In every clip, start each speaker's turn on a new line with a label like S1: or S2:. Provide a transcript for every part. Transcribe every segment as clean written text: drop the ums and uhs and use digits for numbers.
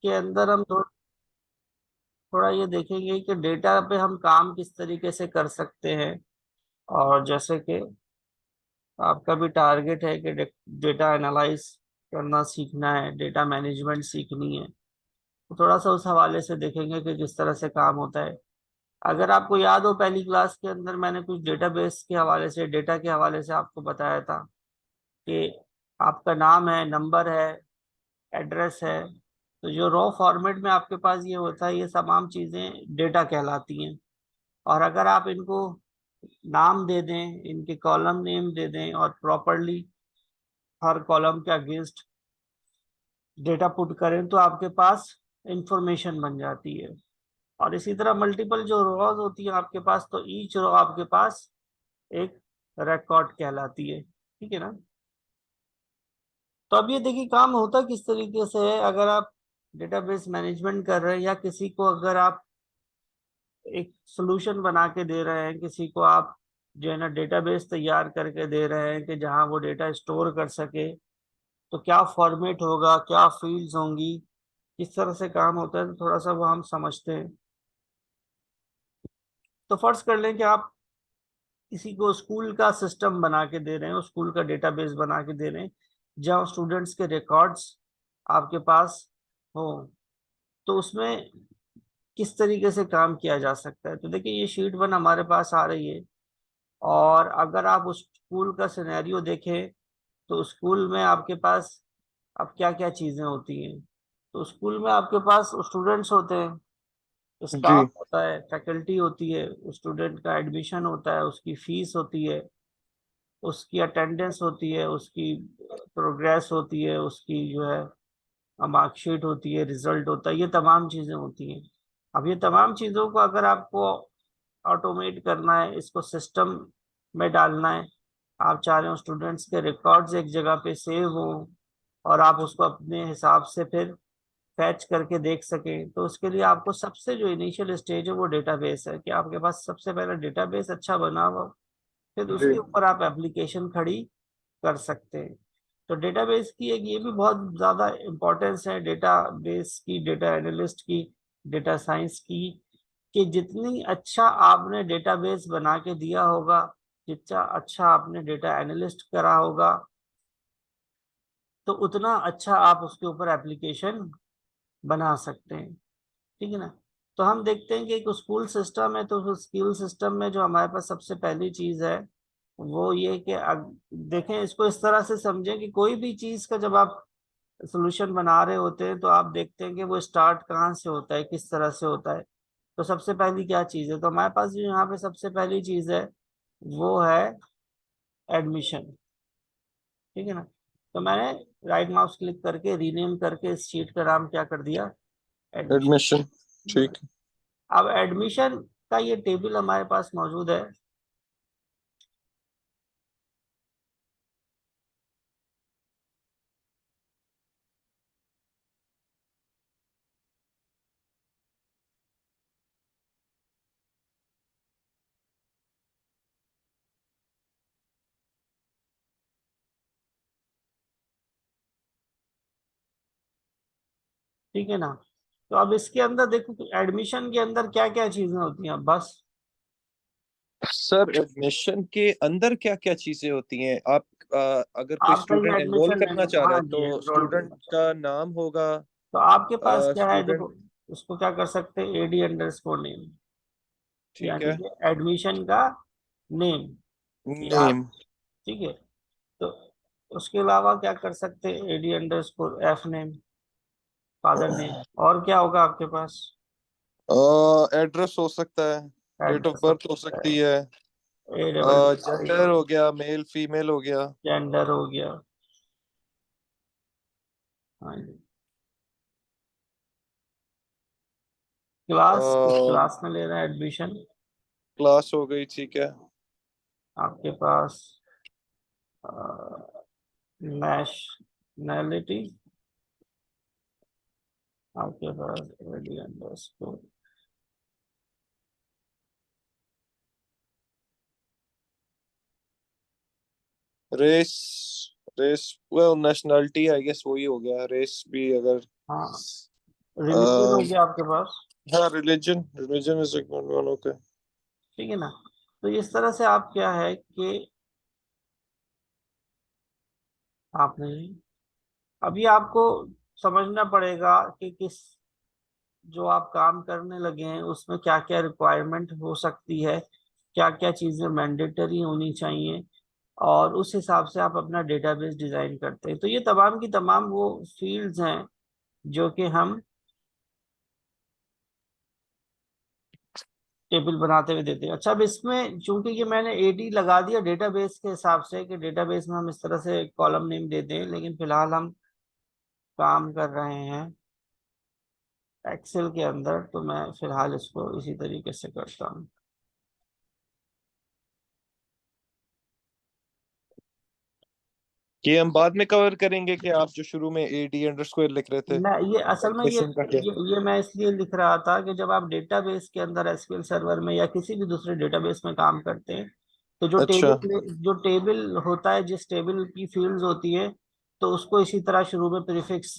S1: के अंदर हम थोड़ा ये देखेंगे कि डेटा पे हम काम किस तरीके से कर सकते हैं। और जैसे कि आपका भी टारगेट है कि डेटा एनालाइज करना सीखना है, डेटा मैनेजमेंट सीखनी है, तो थोड़ा सा उस हवाले से देखेंगे कि किस तरह से काम होता है। अगर आपको याद हो, पहली क्लास के अंदर मैंने कुछ डेटाबेस के हवाले से, डेटा के हवाले से आपको बताया था कि आपका नाम है, नंबर है, एड्रेस है, तो जो रॉ फॉर्मेट में आपके पास ये होता है, ये तमाम चीजें डेटा कहलाती हैं। और अगर आप इनको नाम दे दें, इनके कॉलम नेम दे दें और प्रॉपरली हर कॉलम के अगेंस्ट डेटा पुट करें, तो आपके पास इंफॉर्मेशन बन जाती है। और इसी तरह मल्टीपल जो रॉज होती है आपके पास, तो ईच रो आपके पास एक रिकॉर्ड कहलाती है। ठीक है ना। तो अब ये देखिए काम होता किस तरीके से है। अगर आप डेटाबेस मैनेजमेंट कर रहे हैं, या किसी को अगर आप एक सोल्यूशन बना के दे रहे हैं, किसी को आप जो है ना डेटाबेस तैयार करके दे रहे हैं कि जहां वो डेटा स्टोर कर सके, तो क्या फॉर्मेट होगा, क्या फील्ड्स होंगी, किस तरह से काम होता है, तो थोड़ा सा वो हम समझते हैं। तो फर्ज कर लें कि आप किसी को स्कूल का सिस्टम बना के दे रहे हैं, स्कूल का डेटाबेस बना के दे रहे हैं, जहाँ स्टूडेंट्स के रिकॉर्ड्स आपके पास हो। तो उसमें किस तरीके से काम किया जा सकता है, तो देखिए ये शीट 1 हमारे पास आ रही है। और अगर आप उस स्कूल का सिनेरियो देखें, तो स्कूल में आपके पास अब क्या क्या चीजें होती हैं। तो स्कूल में आपके पास स्टूडेंट्स होते हैं,
S2: जी।
S1: स्टाफ होता है, फैकल्टी होती है, स्टूडेंट का एडमिशन होता है, उसकी फीस होती है, उसकी अटेंडेंस होती है, उसकी प्रोग्रेस होती है, उसकी जो है मार्कशीट होती है, रिजल्ट होता है, ये तमाम चीजें होती हैं। अब ये तमाम चीजों को अगर आपको ऑटोमेट करना है, इसको सिस्टम में डालना है, आप चाह रहे हो स्टूडेंट्स के रिकॉर्ड्स एक जगह पे सेव हों, और आप उसको अपने हिसाब से फिर फैच करके देख सकें, तो उसके लिए आपको सबसे जो इनिशियल स्टेज है वो डेटाबेस है, कि आपके पास सबसे पहले डेटाबेस अच्छा बना हुआ, फिर
S2: जी।
S1: उसके ऊपर आप एप्लीकेशन खड़ी कर सकते हैं। तो डेटाबेस की एक ये भी बहुत ज़्यादा इम्पोर्टेंस है, डेटाबेस की, डेटा एनालिस्ट की, डेटा साइंस की, कि जितनी अच्छा आपने डेटाबेस बना के दिया होगा, जितना अच्छा आपने डेटा एनालिस्ट करा होगा, तो उतना अच्छा आप उसके ऊपर एप्लीकेशन बना सकते हैं। ठीक है ना। तो हम देखते हैं कि एक स्कूल सिस्टम है, तो उस स्कूल सिस्टम में जो हमारे पास सबसे पहली चीज है वो ये कि देखें, इसको इस तरह से समझें कि कोई भी चीज का जब आप सोल्यूशन बना रहे होते हैं, तो आप देखते हैं कि वो स्टार्ट कहाँ से होता है, किस तरह से होता है। तो सबसे पहली क्या चीज है, तो हमारे पास जो यहाँ पे सबसे पहली चीज है वो है एडमिशन। ठीक है ना। तो मैंने राइट माउस क्लिक करके रीनेम करके इस शीट का नाम क्या कर दिया, एडमिशन।
S2: एडमिशन। ठीक।
S1: अब एडमिशन का ये टेबल हमारे पास मौजूद है। ठीक है ना। तो अब इसके अंदर देखो कि एडमिशन के अंदर क्या क्या चीजें होती हैं बस।
S2: सर एडमिशन के अंदर क्या क्या चीजें होती हैं? आप अगर कोई
S1: आप कहीं
S2: स्टूडेंट एनरोल
S1: एडमिशन
S2: करना चाह रहा
S1: हाँ
S2: है
S1: जी,
S2: तो
S1: एनरोल
S2: स्टूडेंट
S1: करना
S2: का
S1: चाहते हैं,
S2: नाम होगा।
S1: तो आपके पास क्या है,
S2: स्टूडेंट।
S1: देखो उसको क्या कर सकते हैं, एडी अंडरस्कोर नेम,
S2: ठीक
S1: यानी
S2: है।
S1: कि एडमिशन का नेम, या
S2: नेम।
S1: ठीक है। तो उसके अलावा क्या कर सकते हैं, AD underscore F name, father name, और क्या होगा आपके पास,
S2: एड्रेस हो सकता है। डेट ऑफ
S1: एड्रेस हो
S2: बर्थ हो
S1: सकता
S2: सकती है।
S1: है, ए डबल
S2: जेंडर हो गया, मेल फीमेल हो गया।
S1: जेंडर हो गया। हाँ जी। क्लास, किस क्लास में ले रहा है एडमिशन,
S2: क्लास हो गई। ठीक है।
S1: आपके पास नेशनैलिटी, आपके पास एडी अंडरस्कोर,
S2: रेस। रेस वो नेशनलिटी आई गेस वही हो गया, रेस भी अगर।
S1: हाँ, रिलीजन हो गया आपके पास।
S2: हाँ, religion religion is one. Okay.
S1: ठीक है ना। तो इस तरह से आप क्या है कि आपने अभी आपको समझना पड़ेगा कि किस जो आप काम करने लगे हैं उसमें क्या क्या रिक्वायरमेंट हो सकती है, क्या क्या चीजें मैंडेटरी होनी चाहिए, और उस हिसाब से आप अपना डेटाबेस डिजाइन करते हैं। तो ये तमाम की तमाम वो फील्ड्स हैं जो कि हम टेबल बनाते हुए देते हैं। अच्छा, अब इसमें चूंकि ये मैंने एडी लगा दिया डेटाबेस के हिसाब से कि डेटाबेस में हम इस तरह से कॉलम नेम देते हैं, लेकिन फिलहाल हम काम कर रहे हैं एक्सेल के अंदर, तो मैं फिलहाल इसको इसी तरीके से करता हूँ।
S2: ये हम बाद में कवर करेंगे कि आप जो शुरू में एडी अंडरस्कोर लिख रहे थे,
S1: मैं ये असल में
S2: एडमिशन का क्या?
S1: ये मैं इसलिए लिख रहा था कि जब आप डेटाबेस के अंदर एसक्यूएल सर्वर में या किसी भी दूसरे डेटाबेस में काम करते हैं, तो
S2: अच्छा।
S1: जो टेबल होता है, जिस टेबल की फील्ड्स होती है, तो उसको इसी तरह शुरू में प्रीफिक्स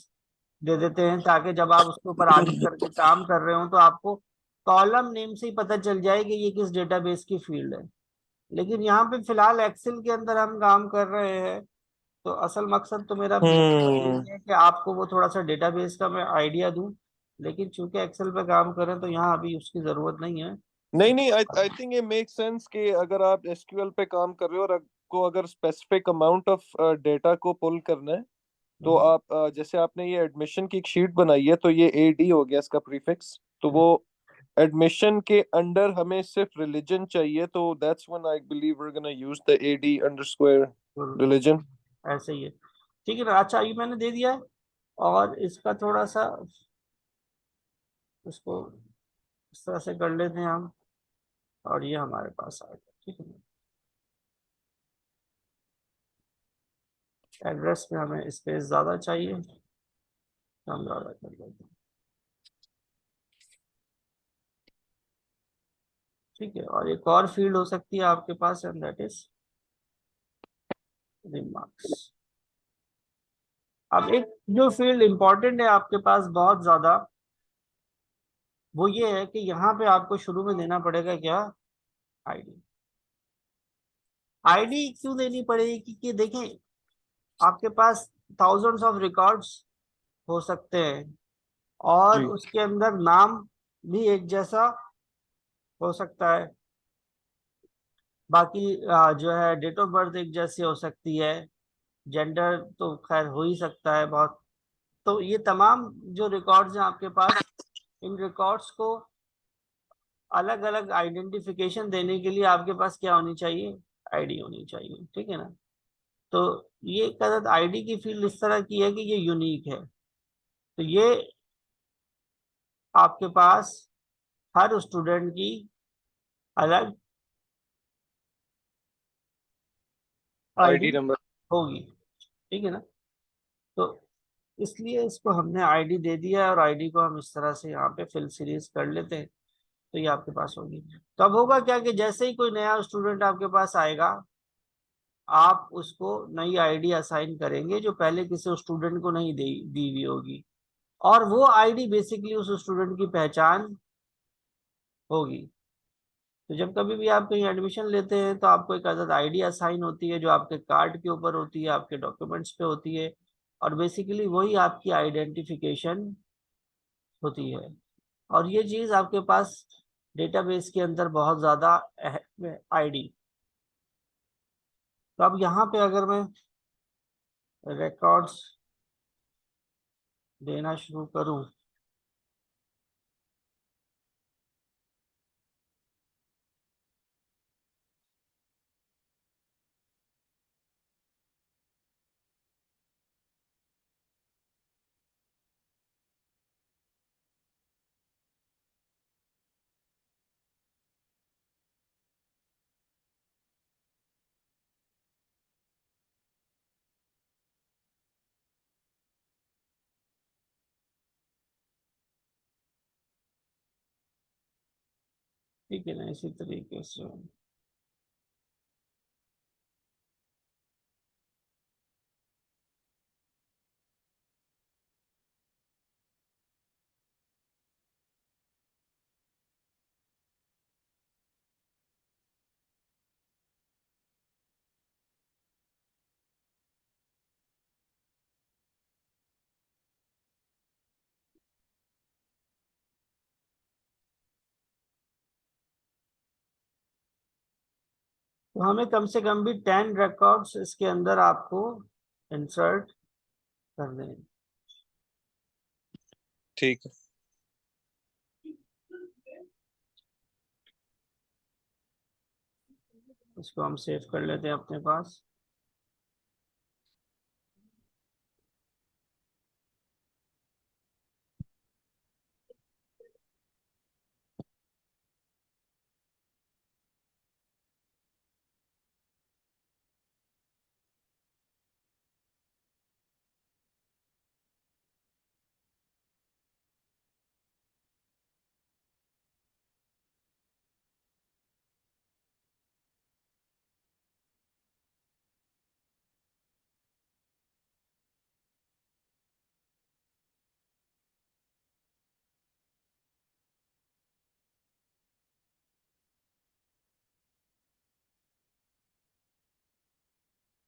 S1: दे देते हैं, ताकि जब आप उसके ऊपर आगे करके काम कर रहे हो तो आपको कॉलम नेम से ही पता चल जाए कि ये किस डेटाबेस की फील्ड है। लेकिन यहाँ पे फिलहाल एक्सेल के अंदर हम काम कर रहे हैं, तो असल मकसद तो मेरा बेसिकली
S2: हम्म।
S1: यही है कि आपको वो थोड़ा सा डेटाबेस का मैं आइडिया दूं। लेकिन चूंकि एक्सेल पे काम करें तो यहाँ अभी उसकी ज़रूरत नहीं है।
S2: नहीं नहीं, आई आई थिंक ये मेक सेंस कि अगर आप एसक्यूएल पे काम कर रहे हो और आपको अगर स्पेसिफिक अमाउंट ऑफ डेटा को पुल करना है, तो
S1: हम्म,
S2: आप जैसे आपने ये एडमिशन की एक शीट बनाई है, तो ये एडी हो गया इसका प्रीफिक्स, तो वो एडमिशन के अंडर हमें सिर्फ रिलीजन चाहिए, तो that's when I believe we are gonna use the AD underscore religion.
S1: ऐसे ही है। ठीक है ना। अच्छा, ये मैंने दे दिया है, और इसका थोड़ा सा इसको इस तरह से कर लेते हैं हम, और ये हमारे पास आ गया। ठीक है ना। एड्रेस में हमें स्पेस ज़्यादा चाहिए, तो हम ज़्यादा कर लेते हैं। ठीक है, और एक और फील्ड हो सकती है आपके पास, एंड दैट इज रिमार्क्स। अब एक जो फील्ड इंपॉर्टेंट है आपके पास बहुत ज्यादा, वो ये है कि यहाँ पे आपको शुरू में देना पड़ेगा क्या, आईडी। आईडी क्यों देनी पड़ेगी, क्योंकि देखें आपके पास थाउजेंड्स ऑफ रिकॉर्ड्स हो सकते हैं, और
S2: जी।
S1: उसके अंदर नाम भी एक जैसा हो सकता है। बाकी जो है डेट ऑफ बर्थ एक जैसी हो सकती है, जेंडर तो खैर हो ही सकता है बहुत। तो ये तमाम जो रिकॉर्ड्स हैं आपके पास, इन रिकॉर्ड्स को अलग अलग आइडेंटिफिकेशन देने के लिए आपके पास क्या होनी चाहिए, आईडी होनी चाहिए। ठीक है ना। तो ये कदर आईडी की फील्ड इस तरह की है कि ये यूनिक है। तो ये आपके पास हर स्टूडेंट की अलग आईडी
S2: आईडी नंबर।
S1: होगी। ठीक है ना। तो इसलिए इसको हमने आईडी दे दिया है, और आईडी को हम इस तरह से यहाँ पे फिल सीरीज कर लेते हैं, तो ये आपके पास होगी। तो अब होगा क्या कि जैसे ही कोई नया स्टूडेंट आपके पास आएगा, आप उसको नई आईडी असाइन करेंगे जो पहले किसी स्टूडेंट को नहीं दी हुई होगी, और वो आईडी बेसिकली उस स्टूडेंट की पहचान होगी। तो जब कभी भी आप कहीं एडमिशन लेते हैं तो आपको एक आदत आईडी असाइन होती है, जो आपके कार्ड के ऊपर होती है, आपके डॉक्यूमेंट्स पे होती है, और बेसिकली वही आपकी आइडेंटिफिकेशन होती है। और ये चीज़ आपके पास डेटाबेस के अंदर बहुत ज़्यादा अहम है, आईडी। तो अब यहाँ पे अगर मैं रिकॉर्ड्स देना शुरू करूँ, ठीक है ना, इसी तरीके से तो हमें कम से कम भी 10 रिकॉर्ड्स इसके अंदर आपको इंसर्ट करने हैं।
S2: ठीक है।
S1: इसको हम सेव कर लेते हैं अपने पास।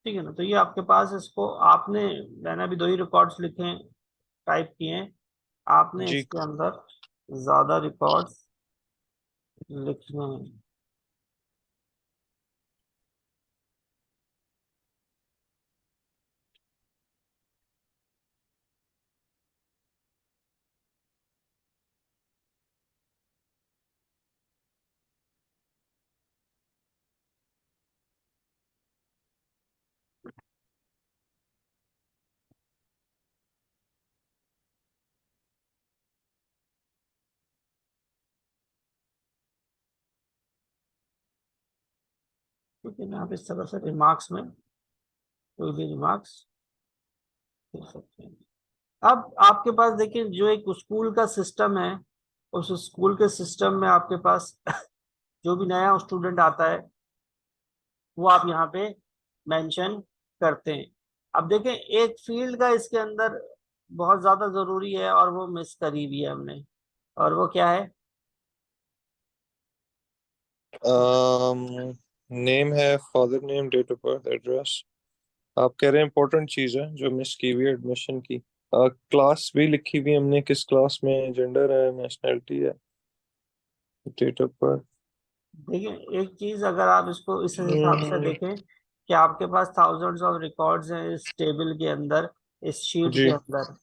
S1: ठीक है ना, तो ये आपके पास इसको आपने, मैंने अभी 2 ही रिकॉर्ड्स लिखे हैं, टाइप किए हैं। आपने
S2: जी।
S1: इसके अंदर ज्यादा रिकॉर्ड्स लिखने हैं। ठीक है ना, आप इस तरह से रिमार्क्स में कोई भी रिमार्क्स दे सकते हैं। अब आपके पास देखिए, जो एक स्कूल का सिस्टम है, उस स्कूल के सिस्टम में आपके पास जो भी नया स्टूडेंट आता है वो आप यहाँ पे मेंशन करते हैं। अब देखें, एक फील्ड का इसके अंदर बहुत ज्यादा जरूरी है और वो मिस करी भी है हमने, और वो क्या है?
S2: नेम है, father name, date of birth, address. आप कह रहे हैं इंपॉर्टेंट चीज है जो मिस की हुई है एडमिशन की। क्लास भी लिखी हुई है हमने, किस क्लास में, जेंडर है, नेशनैलिटी है, डेट ऑफ बर्थ।
S1: देखिए, एक चीज अगर आप इसको इस हिसाब से देखें कि आपके पास थाउजेंड्स ऑफ रिकॉर्ड्स हैं इस टेबल के अंदर, इस शीट के
S2: जी।
S1: अंदर,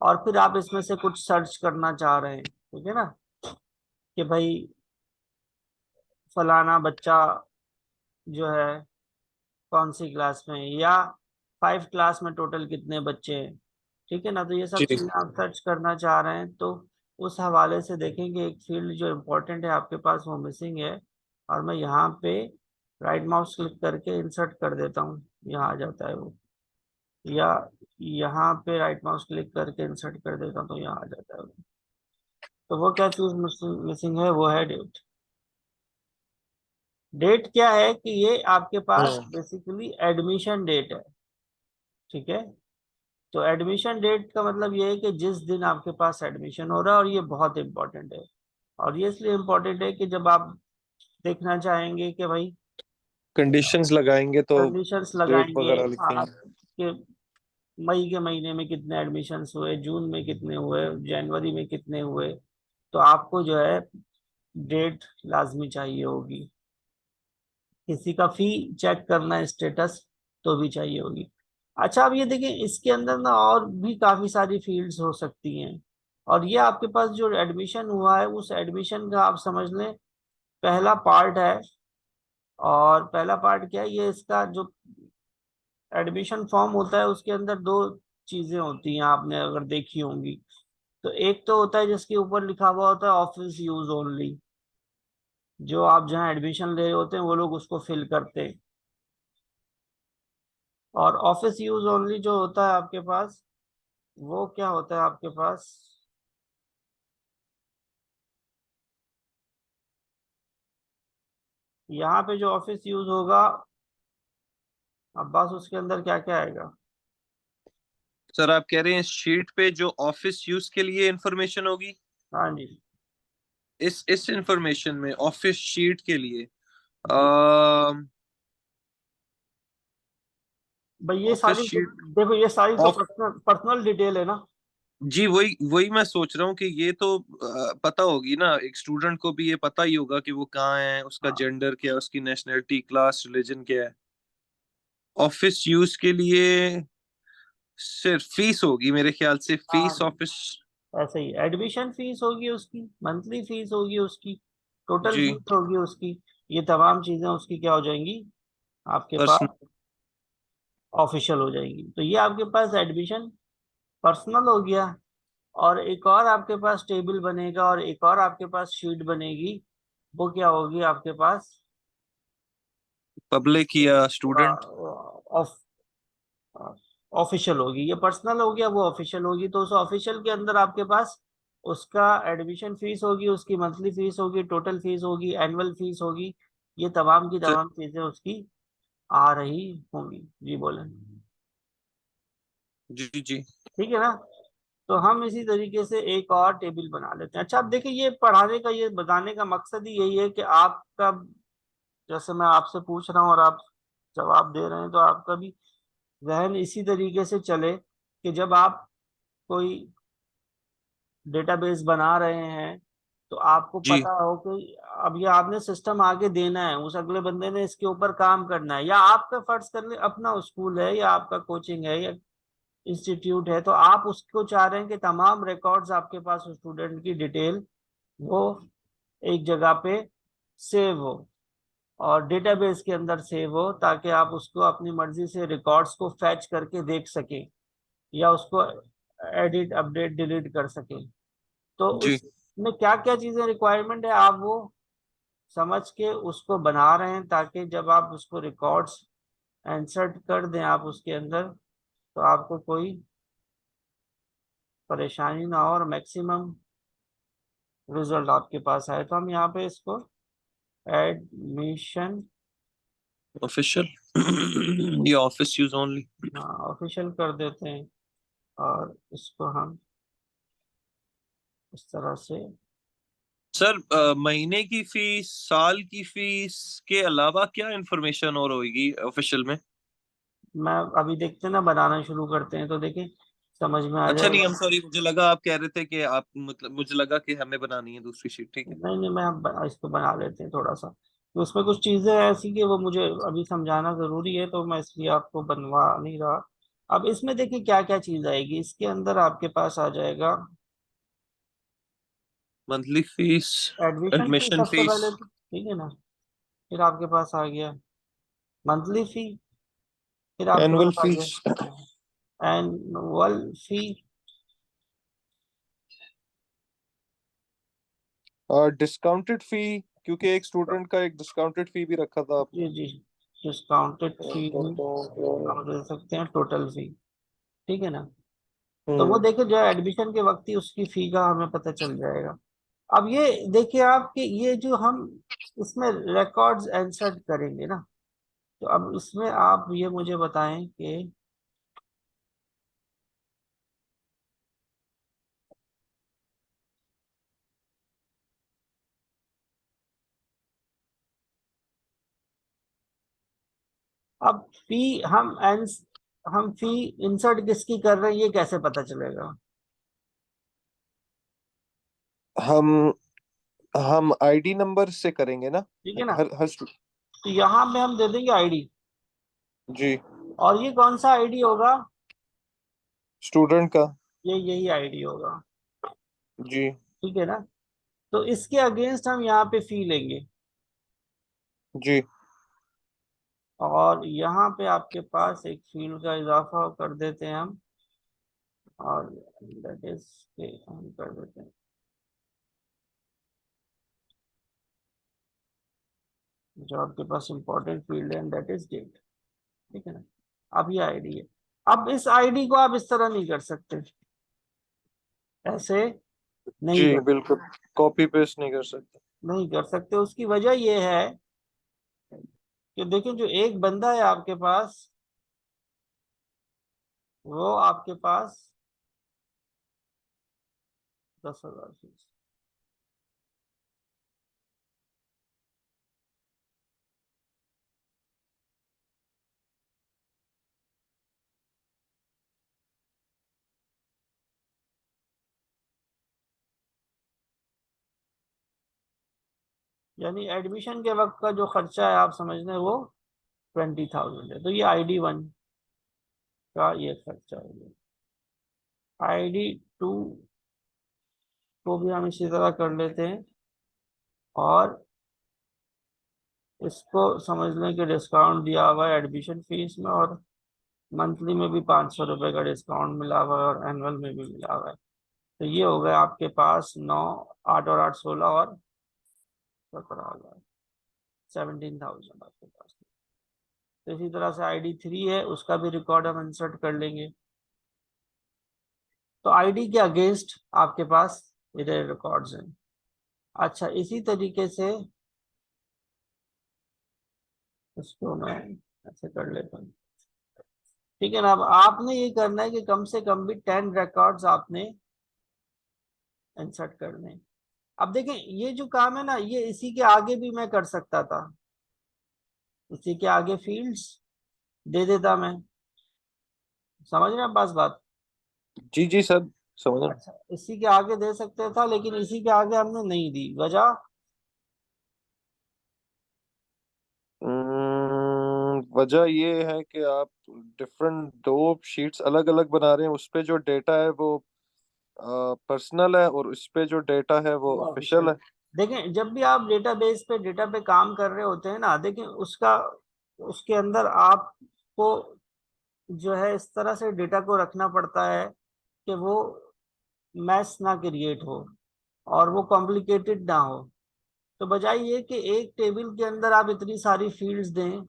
S1: और फिर आप इसमें से कुछ सर्च करना चाह रहे हैं, ठीक है ना, कि भाई फलाना बच्चा जो है कौन सी क्लास में है, या 5 क्लास में टोटल कितने बच्चे हैं, ठीक है ना, तो ये सब
S2: जी।
S1: चीजें आप सर्च करना चाह रहे हैं, तो उस हवाले से देखेंगे एक फील्ड जो इम्पोर्टेंट है आपके पास वो मिसिंग है। और मैं यहाँ पे राइट माउस क्लिक करके इंसर्ट कर देता हूँ, यहाँ आ जाता है वो, या यहाँ पे राइट माउस क्लिक करके इंसर्ट कर देता हूँ तो यहाँ आ जाता है वो। तो वो क्या चीज मिसिंग है, वो है डेट। डेट क्या है कि ये आपके पास
S2: हम्म।
S1: बेसिकली एडमिशन डेट है, ठीक है। तो एडमिशन डेट का मतलब ये है कि जिस दिन आपके पास एडमिशन हो रहा है, और ये बहुत इंपॉर्टेंट है। और ये इसलिए इम्पोर्टेंट है कि जब आप देखना चाहेंगे कि भाई
S2: कंडीशंस लगाएंगे तो
S1: कंडीशंस
S2: डेट
S1: लगाएंगे
S2: वगैरह
S1: आप,
S2: लिखेंगे।
S1: कि मई के महीने में कितने एडमिशन्स हुए, जून में कितने हुए, जनवरी में कितने हुए, तो आपको जो है डेट लाजमी चाहिए होगी। किसी का फी चेक करना स्टेटस तो भी चाहिए होगी। अच्छा, अब ये देखिए, इसके अंदर ना और भी काफी सारी फील्ड्स हो सकती हैं, और ये आपके पास जो एडमिशन हुआ है उस एडमिशन का आप समझ लें पहला पार्ट है। और पहला पार्ट क्या है, ये इसका जो एडमिशन फॉर्म होता है उसके अंदर 2 चीजें होती हैं, आपने अगर देखी होंगी। तो एक तो होता है जिसके ऊपर लिखा हुआ होता है ऑफिस यूज ओनली, जो आप जहाँ एडमिशन ले रहे होते हैं वो लोग उसको फिल करते हैं। और ऑफिस यूज ओनली जो होता है आपके पास, वो क्या होता है आपके पास, यहाँ पे जो ऑफिस यूज होगा, अब बस उसके अंदर क्या क्या आएगा?
S2: सर आप कह रहे हैं इस शीट पे जो ऑफिस यूज के लिए इंफॉर्मेशन होगी,
S1: हाँ जी।
S2: इस इंफॉर्मेशन में ऑफिस शीट के लिए
S1: जी भाई, ये
S2: ऑफिस
S1: सारी
S2: शीट
S1: देखो, ये सारी तो
S2: ऑफ
S1: पर्सनल पर्सनल डिटेल है ना।
S2: जी, वही वही मैं सोच रहा हूँ कि ये तो पता होगी ना, एक स्टूडेंट को भी ये पता ही होगा कि वो कहाँ है, उसका
S1: हाँ
S2: जेंडर क्या है, उसकी नेशनैलिटी, क्लास, रिलीजन क्या है। ऑफिस यूज के लिए सिर्फ फीस होगी मेरे ख्याल से,
S1: हाँ,
S2: फीस ऑफिस।
S1: ऐसे ही एडमिशन फीस होगी उसकी, मंथली फीस होगी उसकी, टोटल
S2: जी।
S1: फीस होगी उसकी। ये तमाम चीजें उसकी क्या हो जाएंगी आपके
S2: पर्सनल।
S1: पास, ऑफिशियल हो जाएगी। तो ये आपके पास एडमिशन पर्सनल हो गया। और एक और आपके पास टेबल बनेगा और एक और आपके पास शीट बनेगी। वो क्या होगी आपके पास,
S2: पब्लिक या स्टूडेंट।
S1: ऑफ ऑफिशियल होगी। ये पर्सनल हो गया, वो ऑफिशियल होगी। तो उस ऑफिशियल के अंदर आपके पास उसका एडमिशन फीस होगी, उसकी मंथली फीस होगी, टोटल फीस होगी, एनुअल फीस होगी। ये तमाम की तमाम चीजें उसकी आ रही होंगी। जी बोलें।
S2: जी जी।
S1: ठीक है ना। तो हम इसी तरीके से एक और टेबल बना लेते हैं। अच्छा, अब देखिए, ये पढ़ाने का, ये बताने का मकसद ही यही है कि आपका, जैसे मैं आपसे पूछ रहा हूँ और आप जवाब दे रहे हैं, तो आपका भी जहन इसी तरीके से चले कि जब आप कोई डेटाबेस बना रहे हैं तो आपको
S2: जी
S1: पता हो कि अब ये आपने सिस्टम आगे देना है, उस अगले बंदे ने इसके ऊपर काम करना है, या आपका फर्ज कर ले अपना स्कूल है या आपका कोचिंग है या इंस्टीट्यूट है, तो आप उसको चाह रहे हैं कि तमाम रिकॉर्ड्स आपके पास स्टूडेंट की डिटेल वो एक जगह पे सेव हो और डेटाबेस के अंदर सेव हो, ताकि आप उसको अपनी मर्जी से रिकॉर्ड्स को फैच करके देख सकें या उसको एडिट, अपडेट, डिलीट कर सकें। तो
S2: जी
S1: उसमें क्या क्या चीजें रिक्वायरमेंट है, आप वो समझ के उसको बना रहे हैं, ताकि जब आप उसको रिकॉर्ड्स इंसर्ट कर दें आप उसके अंदर, तो आपको कोई परेशानी ना हो और मैक्सिमम रिजल्ट आपके पास आए। तो हम यहाँ पे इसको एडमिशन,
S2: ऑफिशियल। ये ऑफिस यूज ओनली।
S1: हाँ, ऑफिशियल कर देते हैं। और इसको हम इस तरह से,
S2: सर, महीने की फीस, साल की फीस के अलावा क्या इंफॉर्मेशन और होगी ऑफिशियल में?
S1: मैं अभी देखते हैं ना, बनाना शुरू करते हैं तो देखिए समझ में आ
S2: अच्छा, नहीं,
S1: जाएगा।
S2: हम सॉरी, मुझे लगा आप कह रहे थे कि आप, मतलब मुझे लगा कि हमें बनानी है दूसरी शीट। ठीक है।
S1: नहीं नहीं, मैं इसको बना लेते हैं थोड़ा सा। तो उसमें कुछ चीजें ऐसी कि वो मुझे अभी समझाना जरूरी है, तो मैं इसलिए आपको बनवा नहीं रहा। अब इसमें देखिए क्या क्या चीज आएगी। इसके अंदर आपके पास आ जाएगा
S2: monthly fees.
S1: Admission fee
S2: admission
S1: सबसे
S2: फीस।
S1: पहले तो, ठीक है ना। फिर आपके पास आ गया मंथली फी। फिर आपके
S2: एनुअल
S1: पास आ
S2: फीस।
S1: गया एनुअल फी।
S2: और डिस्काउंटेड फी, क्योंकि एक स्टूडेंट का एक डिस्काउंटेड फी भी रखा था आपने।
S1: जी जी, डिस्काउंटेड फी भी हम दे सकते हैं, टोटल फी। ठीक है ना। तो वो
S2: हम्म।
S1: देखिए जो एडमिशन के वक्त ही उसकी फी का हमें पता चल जाएगा। अब ये देखिए आप कि ये जो हम इसमें रिकॉर्ड्स इंसर्ट करेंगे ना, तो अब इसमें आप ये मुझे बताएं कि अब फी हम फी इंसर्ट किसकी कर रहे हैं ये कैसे पता चलेगा।
S2: हम हम आईडी नंबर से करेंगे ना।
S1: ठीक है ना।
S2: हर हर
S1: तो यहाँ पे हम दे देंगे आईडी।
S2: जी।
S1: और ये कौन सा आईडी होगा,
S2: स्टूडेंट का।
S1: ये यही आईडी होगा।
S2: जी
S1: ठीक है ना। तो इसके अगेंस्ट हम यहाँ पे फी लेंगे।
S2: जी।
S1: और यहाँ पे आपके पास एक फील्ड का इजाफा कर देते हैं हम। और दैट इज के हम कर देते हैं जो आपके पास इंपॉर्टेंट फील्ड है, दैट इज डेट। ठीक है ना। अब ये आईडी है। अब इस आईडी को आप इस तरह नहीं कर सकते, ऐसे नहीं
S2: जी
S1: कर,
S2: बिल्कुल। कॉपी पेस्ट नहीं कर सकते।
S1: नहीं कर सकते। उसकी वजह ये है कि देखिए जो एक बंदा है आपके पास, वो आपके पास 10,000 फीस। यानी एडमिशन के वक्त का जो खर्चा है आप समझ लें वो 20,000 है। तो ये ID1 का ये खर्चा हो गया। ID2 को भी हम इसी तरह कर लेते हैं, और इसको समझ लें कि डिस्काउंट दिया हुआ है एडमिशन फीस में, और मंथली में भी 500 रुपये का डिस्काउंट मिला हुआ है, और एनुअल में भी मिला हुआ है। तो ये हो गए आपके पास 9, 8 और 8 16 और 17,000, 17,000 आपके पास। तो इसी तरह से ID3 है, उसका भी रिकॉर्ड हम इंसर्ट कर लेंगे। तो ID के अगेंस्ट आपके पास इधर रिकॉर्ड्स हैं। अच्छा, इसी तरीके से इसको मैं ऐसे कर लेता हूँ। ठीक है ना। अब आपने ये करना है कि कम से कम भी 10 रिकॉर्ड्स आपने इंसर्ट करने हैं। अब देखें, ये जो काम है ना, ये इसी के आगे भी मैं कर सकता था, इसी के आगे फील्ड्स दे देता मैं। समझ रहे हैं आप बात?
S2: जी जी सर, समझ।
S1: अच्छा, इसी के आगे दे सकते था, लेकिन इसी के आगे हमने नहीं दी। वजह?
S2: वजह ये है कि आप डिफरेंट दो शीट्स अलग अलग बना रहे हैं, उस पे जो डेटा है वो पर्सनल है और उस पे जो डेटा है वो
S1: वो
S2: ऑफिशियल
S1: ऑफिशियल।
S2: है।
S1: देखें, जब भी आप डेटाबेस पे डेटा पे काम कर रहे होते हैं ना, देखें उसका, उसके अंदर आपको जो है इस तरह से डेटा को रखना पड़ता है कि वो मैस ना क्रिएट हो और वो कॉम्प्लिकेटेड ना हो। तो बजाय ये कि एक टेबल के अंदर आप इतनी सारी फील्ड्स दें,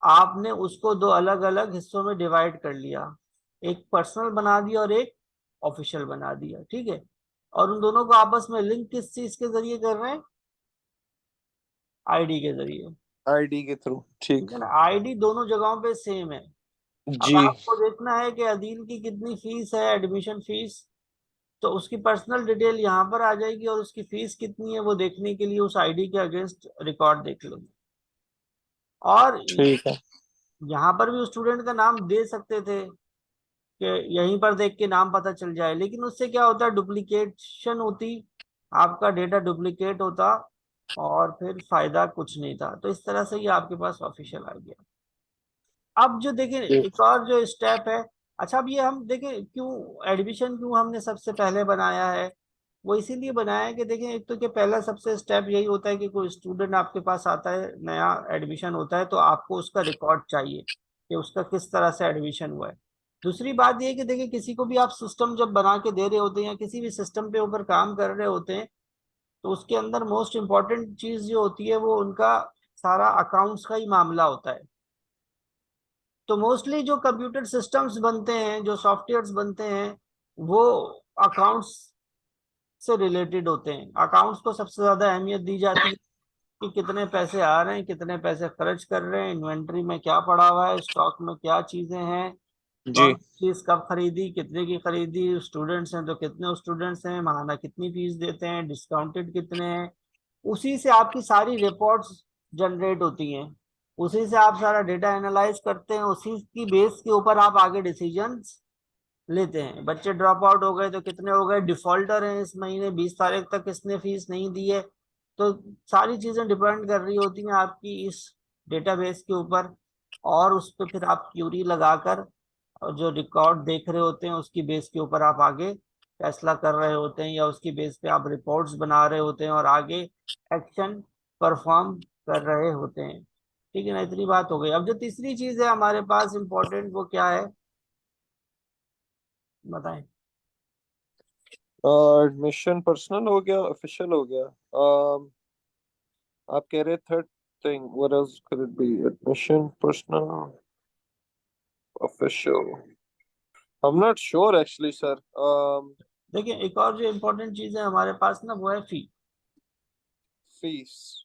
S1: आपने उसको दो अलग अलग हिस्सों में डिवाइड कर लिया। एक पर्सनल बना दिया और एक ऑफिशियल बना दिया, ठीक है। और उन दोनों को आपस में लिंक किस चीज के जरिए कर रहे हैं? ID के जरिए।
S2: आईडी के थ्रू,
S1: ठीक
S2: ठीक।
S1: है ना। ID दोनों जगहों पे सेम है। अब
S2: जी।
S1: आपको देखना है कि अदील की कितनी फीस है, एडमिशन फीस। तो उसकी पर्सनल डिटेल यहाँ पर आ जाएगी, और उसकी फीस कितनी है वो देखने के लिए उस ID के अगेंस्ट रिकॉर्ड देख लेंगे। और
S2: ठीक है।
S1: यहाँ पर भी स्टूडेंट का नाम दे सकते थे कि यहीं पर देख के नाम पता चल जाए, लेकिन उससे क्या होता है, डुप्लीकेशन होती, आपका डेटा डुप्लीकेट होता, और फिर फायदा कुछ नहीं था। तो इस तरह से ये आपके पास ऑफिशियल आ गया। अब जो देखें,
S2: ठीक।
S1: एक और जो स्टेप है। अच्छा, अब ये हम देखें क्यों एडमिशन क्यों हमने सबसे पहले बनाया है। वो इसीलिए बनाया है कि देखें, एक तो कि पहला सबसे स्टेप यही होता है कि कोई स्टूडेंट आपके पास आता है, नया एडमिशन होता है, तो आपको उसका रिकॉर्ड चाहिए कि उसका किस तरह से एडमिशन हुआ है। दूसरी बात ये है कि देखिए, किसी को भी आप सिस्टम जब बना के दे रहे होते हैं या किसी भी सिस्टम पे ऊपर काम कर रहे होते हैं, तो उसके अंदर मोस्ट इम्पॉर्टेंट चीज जो होती है वो उनका सारा अकाउंट्स का ही मामला होता है। तो मोस्टली जो कंप्यूटर सिस्टम्स बनते हैं, जो सॉफ्टवेयर्स बनते हैं, वो अकाउंट्स से रिलेटेड होते हैं। अकाउंट्स को सबसे ज्यादा अहमियत दी जाती है कि कितने पैसे आ रहे हैं, कितने पैसे खर्च कर रहे हैं, इन्वेंट्री में क्या पड़ा हुआ है, स्टॉक में क्या चीजें हैं,
S2: जी।
S1: कौन सी चीज कब खरीदी, कितने की खरीदी, स्टूडेंट्स हैं तो कितने स्टूडेंट्स हैं, महाना कितनी फीस देते हैं, डिस्काउंटेड कितने हैं। उसी से आपकी सारी रिपोर्ट्स जनरेट होती हैं। उसी से आप सारा डेटा एनालाइज करते हैं, उसी की बेस के ऊपर आप आगे डिसीजंस लेते हैं। बच्चे ड्रॉप आउट हो गए तो कितने हो गए, डिफॉल्टर हैं इस महीने 20 तारीख तक किसने फीस नहीं दी है। तो सारी चीजें डिपेंड कर रही होती हैं आपकी इस डेटाबेस के ऊपर। और उस पर फिर आप क्यूरी लगाकर और जो रिकॉर्ड देख रहे होते हैं उसकी बेस के ऊपर आप आगे फैसला कर रहे होते हैं, या उसकी बेस पे आप रिपोर्ट्स बना रहे होते हैं और आगे एक्शन परफॉर्म कर रहे होते हैं। ठीक है ना। इतनी बात हो गई। अब जो तीसरी चीज है हमारे पास इम्पोर्टेंट, वो क्या है बताएं?
S2: एडमिशन पर्सनल हो गया, ऑफिशियल हो गया। आप कह रहे third thing, what else could it be? Admission, personal, official. I am not sure actually sir.
S1: देखिए, एक और जो इम्पोर्टेंट चीज है हमारे पास ना, वो है फी।
S2: फीस।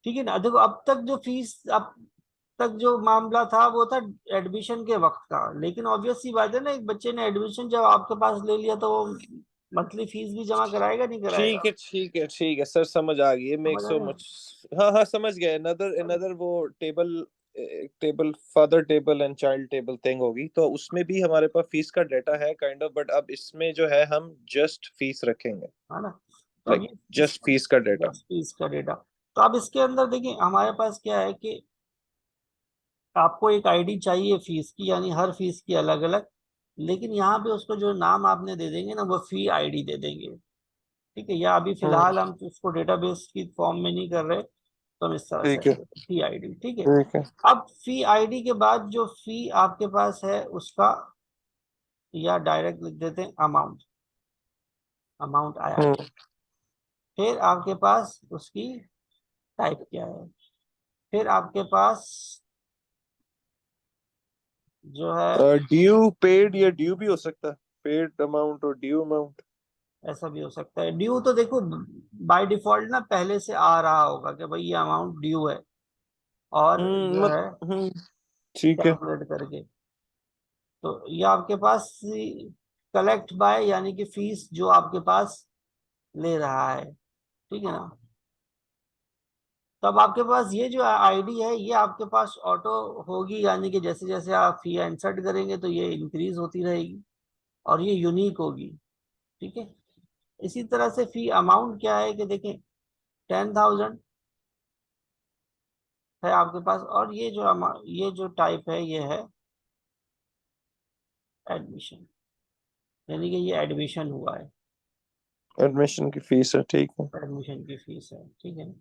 S1: ठीक है ना। देखो, अब तक जो फीस, अब तक जो मामला था वो था एडमिशन के वक्त का, लेकिन ऑब्वियस सी बात है ना, एक बच्चे ने एडमिशन जब आपके पास ले लिया तो वो मंथली फीस भी जमा कराएगा नहीं
S2: ठीक
S1: कराएगा?
S2: है ठीक है ठीक है सर, समझ आ गई, मेक
S1: समझ
S2: सो
S1: आया?
S2: मच। हाँ हाँ, समझ गए। अनदर अनदर वो table, table father table and child table thing होगी, तो उसमें भी हमारे पास फीस का डाटा है काइंड ऑफ, बट अब इसमें जो है हम जस्ट फीस रखेंगे,
S1: है ना। तो अब
S2: लाइक
S1: ये
S2: जस्ट फीस का डाटा।
S1: फीस का डेटा, तो अब इसके अंदर देखिए हमारे पास क्या है कि आपको एक आईडी चाहिए फीस की, यानी हर फीस की अलग अलग, लेकिन यहाँ पे उसको जो नाम आपने दे देंगे ना वो फी आईडी दे देंगे। ठीक है, या अभी
S2: हम्म।
S1: फिलहाल हम उसको डेटाबेस की फॉर्म में नहीं कर रहे, तो हम इस तरह से
S2: ठीक है।
S1: फी आईडी। ठीक है।
S2: ठीक है।
S1: अब फी आईडी के बाद जो फी आपके पास है उसका, या डायरेक्ट लिख देते हैं अमाउंट, अमाउंट आया।
S2: हम्म।
S1: फिर आपके पास उसकी टाइप क्या है, फिर आपके पास जो है,
S2: ड्यू पेड या ड्यू भी हो सकता है, पेड अमाउंट और ड्यू अमाउंट।
S1: ऐसा भी हो सकता है। ड्यू तो देखो बाय डिफॉल्ट ना पहले से आ रहा होगा कि भाई ये अमाउंट ड्यू है, और
S2: हम्म,
S1: जो
S2: मत
S1: है
S2: हम्म। ठीक है।
S1: कैलकुलेट करके, तो ये आपके पास कलेक्ट बाय, यानी कि फीस जो आपके पास ले रहा है। ठीक है ना। तो अब आपके पास ये जो आईडी है ये आपके पास ऑटो होगी, यानी कि जैसे जैसे आप फी इंसर्ट करेंगे तो ये इंक्रीज होती रहेगी, और ये यूनिक होगी। ठीक है। इसी तरह से फी अमाउंट क्या है कि देखें 10,000 है आपके पास, और ये जो ये जो टाइप है ये है एडमिशन, यानी कि ये एडमिशन हुआ है,
S2: एडमिशन की फीस है, ठीक है।
S1: एडमिशन की फीस है। ठीक है ना।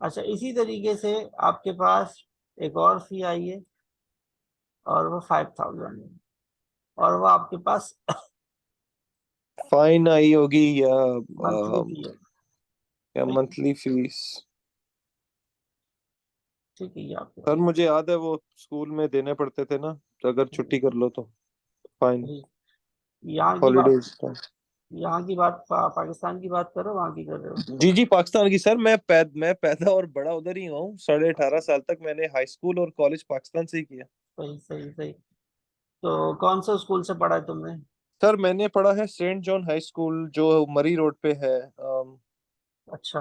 S1: अच्छा, इसी तरीके से आपके पास एक और फी आई है, और वो 5,000 है, और वो आपके पास
S2: फाइन आई होगी
S1: मंथली फी है।
S2: या
S1: ठीक है।
S2: Monthly fees.
S1: ठीक है, ये आपके
S2: सर
S1: पास
S2: मुझे याद है वो स्कूल में देने पड़ते थे ना, तो अगर छुट्टी कर लो तो फाइन।
S1: यहाँ की बात,
S2: हॉलीडेज टाइम।
S1: यहाँ की बात पाकिस्तान की बात करो, वहाँ की कर रहे हो।
S2: जी जी, पाकिस्तान की सर। मैं पैदा और बड़ा उधर ही हुआ हूँ। 18.5 साल तक मैंने हाई स्कूल और कॉलेज पाकिस्तान से ही किया।
S1: सही सही सही। तो कौन से स्कूल से पढ़ा है तुमने।
S2: सर मैंने पढ़ा है सेंट जॉन हाई स्कूल जो मरी रोड पे है।
S1: अच्छा।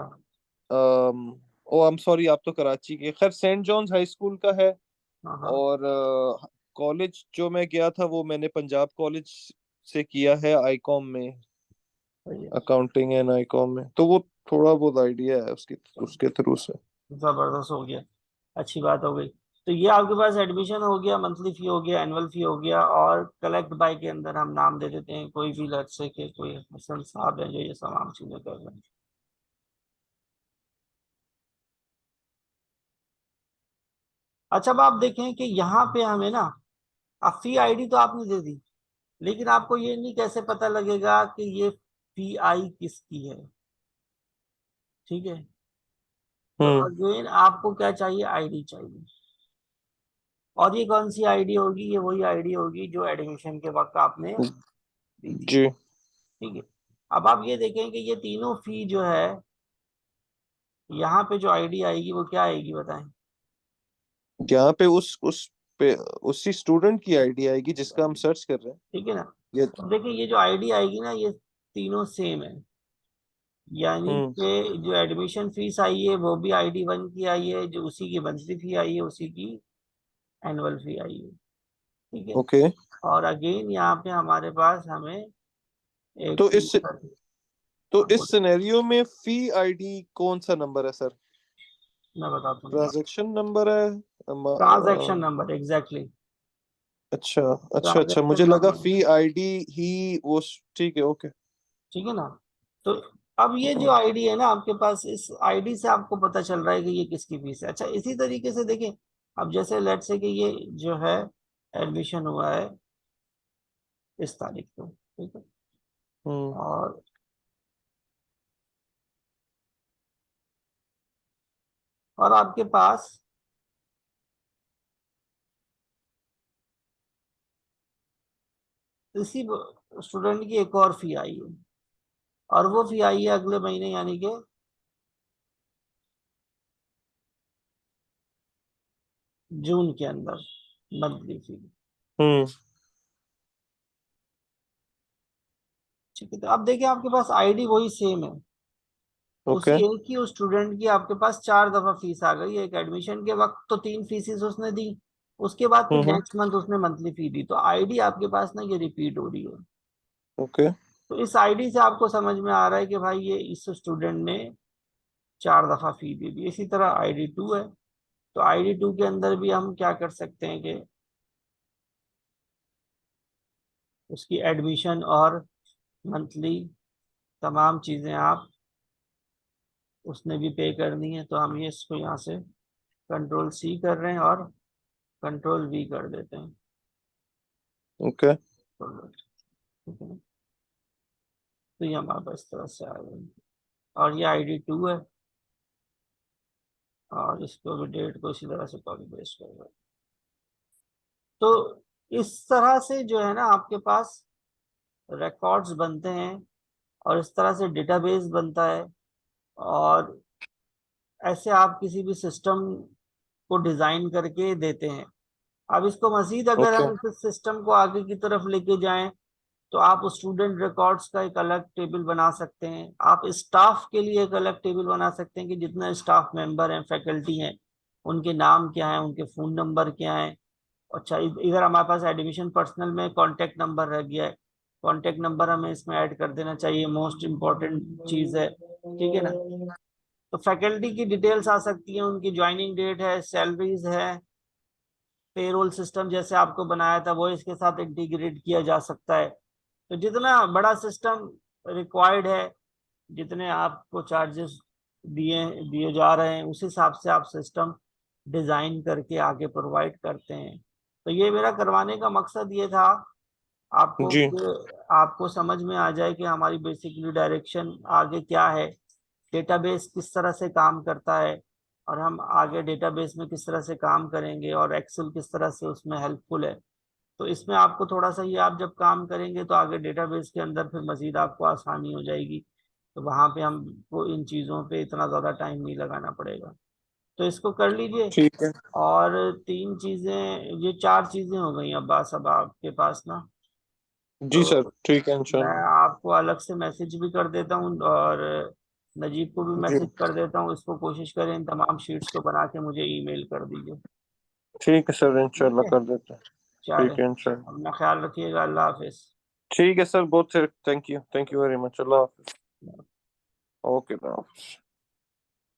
S2: ओ आई एम सॉरी, आप तो कराची के। खैर सेंट जॉन्स हाई स्कूल का है।
S1: हाँ हाँ।
S2: और कॉलेज जो मैं गया था वो मैंने पंजाब कॉलेज से किया है, आईकॉम में।
S1: सही है।
S2: अकाउंटिंग एंड आईकॉम में, तो वो थोड़ा बहुत आइडिया है उसकी, उसके थ्रू से।
S1: जबरदस्त हो गया, अच्छी बात हो गई। तो ये आपके पास एडमिशन हो गया, मंथली फी हो गया, एनुअल फी हो गया, और कलेक्ट बाय के अंदर हम नाम दे देते हैं कोई भी, लेट्स से कि कोई हसन साहब है जो ये तमाम चीजें कर रहे हैं। अच्छा, अब आप देखें कि यहाँ पे हमें ना, अब फी आईडी तो आपने दे दी, लेकिन आपको ये नहीं कैसे पता लगेगा कि ये फी आई किसकी है। ठीक है। तो
S2: हम्म।
S1: अगेन आपको क्या चाहिए, आईडी चाहिए। और ये कौन सी आईडी होगी, ये वही आईडी होगी जो एडमिशन के वक्त आपने दी थी।
S2: जी।
S1: ठीक है। अब आप ये देखें कि ये तीनों फी जो है, यहाँ पे जो आईडी आएगी वो क्या आएगी बताएं।
S2: यहाँ पे उस पे उसी स्टूडेंट की आईडी आएगी जिसका हम सर्च कर रहे हैं।
S1: ठीक है ना।
S2: ये।
S1: अब देखिए ये जो आईडी आएगी ना, ये तीनों सेम है, यानी
S2: हम्म।
S1: कि जो एडमिशन फीस आई है वो भी आईडी वन की आई है, जो उसी की मंथली फी आई है उसी की एनुअल फी आई है। ठीक है।
S2: ओके।
S1: और अगेन यहाँ पे हमारे पास हमें एक
S2: तो
S1: फी,
S2: इस तो
S1: हाँ
S2: इस
S1: बोलो,
S2: सिनेरियो में फी आईडी कौन सा नंबर है सर?
S1: मैं बताता हूँ।
S2: ट्रांजैक्शन नंबर है?
S1: Transaction number, exactly.
S2: अच्छा। अच्छा अच्छा,
S1: ट्रांजैक्शन
S2: मुझे लगा
S1: नंबर।
S2: फी आईडी ही वो। ठीक है, ओके।
S1: ठीक है ना। तो अब ये जो आईडी है ना आपके पास, इस आईडी से आपको पता चल रहा है कि ये किसकी फीस है। अच्छा, इसी तरीके से देखें, अब जैसे लेट से कि ये जो है एडमिशन हुआ है इस तारीख को। ठीक है।
S2: हम्म।
S1: और आपके पास इसी स्टूडेंट की एक और फी आई है, और वो फी आई है अगले महीने, यानी कि जून के अंदर, मंथली फी।
S2: हम्म।
S1: ठीक है। तो अब देखिए आपके पास आईडी वही सेम है, उसी
S2: ओके।
S1: एक ही उस स्टूडेंट की आपके पास 4 दफा फीस आ गई। एक एडमिशन के वक्त तो 3 फीसेस उसने दी, उसके बाद फिर
S2: हम्म।
S1: नेक्स्ट मंथ उसने मंथली फी दी, तो आईडी आपके पास ना ये रिपीट हो रही है।
S2: ओके।
S1: तो इस आईडी से आपको समझ में आ रहा है कि भाई ये इस स्टूडेंट ने 4 दफा फी दे दी। इसी तरह ID2 है, तो ID2 के अंदर भी हम क्या कर सकते हैं कि उसकी एडमिशन और मंथली तमाम चीजें आप उसने भी पे करनी है, तो हम ये इसको यहाँ से Ctrl+C कर रहे हैं और Ctrl+V कर देते हैं।
S2: ओके।
S1: ठीक है ना? तो ये हमारे पास इस तरह से आ गई, और ये ID2 है, और इसको भी डेट को इसी तरह से कॉपी पेस्ट कर रहे हैं। तो इस तरह से जो है ना आपके पास रिकॉर्ड्स बनते हैं, और इस तरह से डेटाबेस बनता है, और ऐसे आप किसी भी सिस्टम को डिजाइन करके देते हैं। अब इसको मजीद अगर
S2: ओके।
S1: हम इस सिस्टम को आगे की तरफ लेके जाएं, तो आप स्टूडेंट रिकॉर्ड्स का एक अलग टेबल बना सकते हैं, आप स्टाफ के लिए एक अलग टेबल बना सकते हैं कि जितने स्टाफ मेंबर हैं, फैकल्टी हैं, उनके नाम क्या हैं, उनके फोन नंबर क्या हैं। अच्छा, इधर हमारे पास एडमिशन पर्सनल में कांटेक्ट नंबर रह गया है, कांटेक्ट नंबर हमें इसमें ऐड कर देना चाहिए, मोस्ट इम्पोर्टेंट चीज है, ठीक है ना। तो फैकल्टी की डिटेल्स आ सकती हैं, उनकी ज्वाइनिंग डेट है, सैलरीज है, पेरोल सिस्टम जैसे आपको बनाया था वो इसके साथ इंटीग्रेट किया जा सकता है। तो जितना बड़ा सिस्टम रिक्वायर्ड है, जितने आपको चार्जेस दिए दिए जा रहे हैं, उस हिसाब से आप सिस्टम डिजाइन करके आगे प्रोवाइड करते हैं। तो ये मेरा करवाने का मकसद ये था आपको
S2: जी।
S1: कि आपको समझ में आ जाए कि हमारी बेसिकली डायरेक्शन आगे क्या है, डेटाबेस किस तरह से काम करता है, और हम आगे डेटाबेस में किस तरह से काम करेंगे, और एक्सेल किस तरह से उसमें हेल्पफुल है। तो इसमें आपको थोड़ा सा ये, आप जब काम करेंगे तो आगे डेटाबेस के अंदर फिर मजीद आपको आसानी हो जाएगी, तो वहां पे हमको इन चीज़ों पे इतना ज़्यादा टाइम नहीं लगाना पड़ेगा। तो इसको कर लीजिए।
S2: ठीक है।
S1: और 3 चीज़ें, ये 4 चीज़ें हो गई अब्बास अब आपके पास ना।
S2: जी सर,
S1: तो
S2: ठीक है
S1: मैं
S2: इंशाल्लाह।
S1: आपको अलग से मैसेज भी कर देता हूँ, और नजीब को भी
S2: जी
S1: मैसेज कर देता हूँ, इसको कोशिश करें इन तमाम शीट्स को बना के मुझे ईमेल कर दीजिए।
S2: ठीक है सर,
S1: ठीक
S2: इंशाल्लाह
S1: है,
S2: कर देते हैं।
S1: चले,
S2: ठीक है इंशाल्लाह।
S1: अपना ख्याल रखिएगा, अल्लाह हाफिज।
S2: ठीक है सर, बहुत thank you very much. Allah Hafiz. Okay.